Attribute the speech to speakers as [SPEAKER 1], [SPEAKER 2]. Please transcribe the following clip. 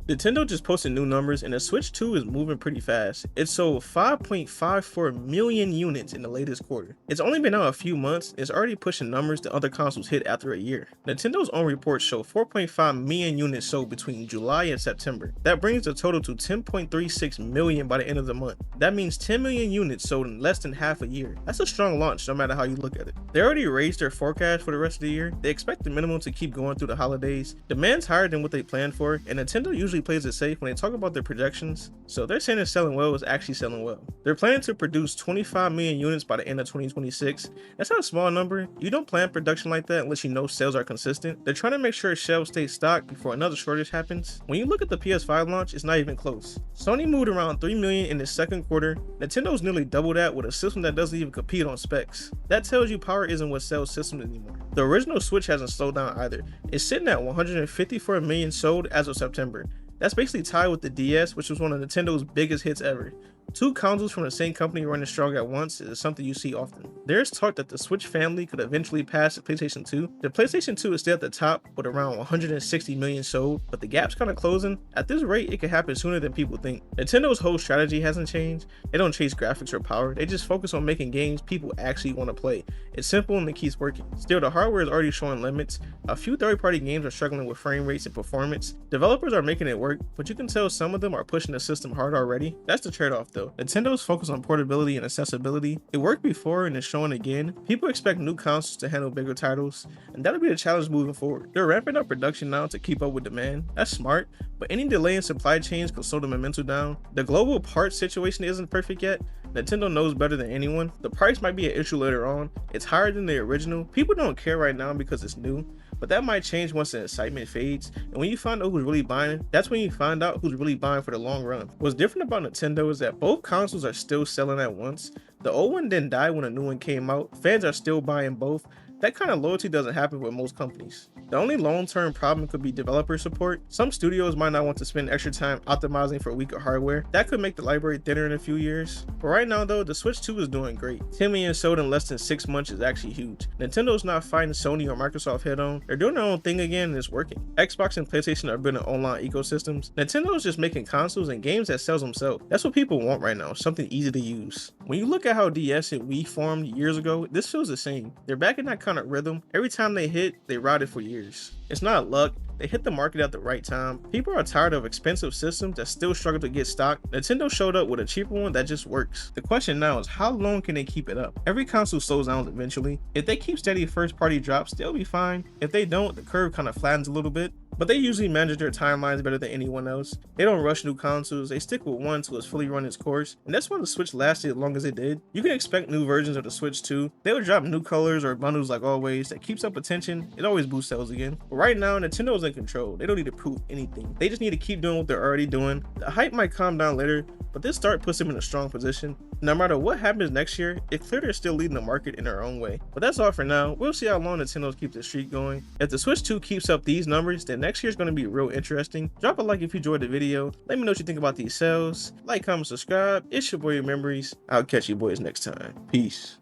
[SPEAKER 1] Nintendo just posted new numbers and the Switch 2 is moving pretty fast. It sold 5.54 million units in the latest quarter. It's only been out a few months, and it's already pushing numbers that other consoles hit after a year. Nintendo's own reports show 4.5 million units sold between July and September. That brings the total to 10.36 million by the end of the month. That means 10 million units sold in less than half a year. That's a strong launch no matter how you look at it. They already raised their forecast for the rest of the year. They expect the minimum to keep going through the holidays. Demand's higher than what they planned for, and Nintendo usually plays it safe when they talk about their projections, so they're saying it's selling well is actually selling well. They're planning to produce 25 million units by the end of 2026. That's not a small number. You don't plan production like that unless you know sales are consistent. They're trying to make sure shelves stay stocked before another shortage happens. When you look at the PS5 launch, it's not even close. Sony moved around 3 million in the second quarter. Nintendo's nearly double that with a system that doesn't even compete on specs. That tells you power isn't what sells systems anymore. The original Switch hasn't slowed down either. It's sitting at 154 million sold as of September. That's basically tied with the DS, which was one of Nintendo's biggest hits ever. Two consoles from the same company running strong at once is something you see often. There's talk that the Switch family could eventually pass the PlayStation 2. The PlayStation 2 is still at the top with around 160 million sold, but the gap's kind of closing. At this rate, it could happen sooner than people think. Nintendo's whole strategy hasn't changed. They don't chase graphics or power, they just focus on making games people actually want to play. It's simple and it keeps working. Still, the hardware is already showing limits. A few third-party games are struggling with frame rates and performance. Developers are making it work, but you can tell some of them are pushing the system hard already. That's the trade-off though. Nintendo's focus on portability and accessibility. It worked before and it's showing again. People expect new consoles to handle bigger titles, and that'll be the challenge moving forward. They're ramping up production now to keep up with demand. That's smart, but any delay in supply chains could slow the momentum down. The global parts situation isn't perfect yet. Nintendo knows better than anyone. The price might be an issue later on. It's higher than the original. People don't care right now because it's new, but that might change once the excitement fades. And when you find out who's really buying, that's when you find out who's really buying for the long run. What's different about Nintendo is that both consoles are still selling at once. The old one didn't die when a new one came out. Fans are still buying both. That kind of loyalty doesn't happen with most companies. The only long-term problem could be developer support. Some studios might not want to spend extra time optimizing for weaker hardware. That could make the library thinner in a few years. But right now though, the Switch 2 is doing great. 10 million sold in less than 6 months is actually huge. Nintendo's not fighting Sony or Microsoft head on. They're doing their own thing again and it's working. Xbox and PlayStation are building online ecosystems. Nintendo's just making consoles and games that sells themselves. That's what people want right now, something easy to use. When you look at how DS and Wii formed years ago, this feels the same. They're back in that kind of rhythm. Every time they hit, they ride it for years. It's not luck. They hit the market at the right time. People are tired of expensive systems that still struggle to get stock. Nintendo showed up with a cheaper one that just works. The question now is how long can they keep it up? Every console slows down eventually. If they keep steady first party drops, they'll be fine. If they don't, the curve kind of flattens a little bit. But they usually manage their timelines better than anyone else. They don't rush new consoles, they stick with one till it's fully run its course, and that's why the Switch lasted as long as it did. You can expect new versions of the Switch too. They will drop new colors or bundles like always. That keeps up attention, it always boosts sales again. But right now, Nintendo's in control. They don't need to prove anything. They just need to keep doing what they're already doing. The hype might calm down later, but this start puts them in a strong position. No matter what happens next year, it's clear they're still leading the market in their own way. But that's all for now. We'll see how long Nintendo keeps the streak going. If the Switch 2 keeps up these numbers, then next year's going to be real interesting. Drop a like if you enjoyed the video. Let me know what you think about these sales. Like, comment, subscribe. It's your boy Memories. I'll catch you boys next time. Peace.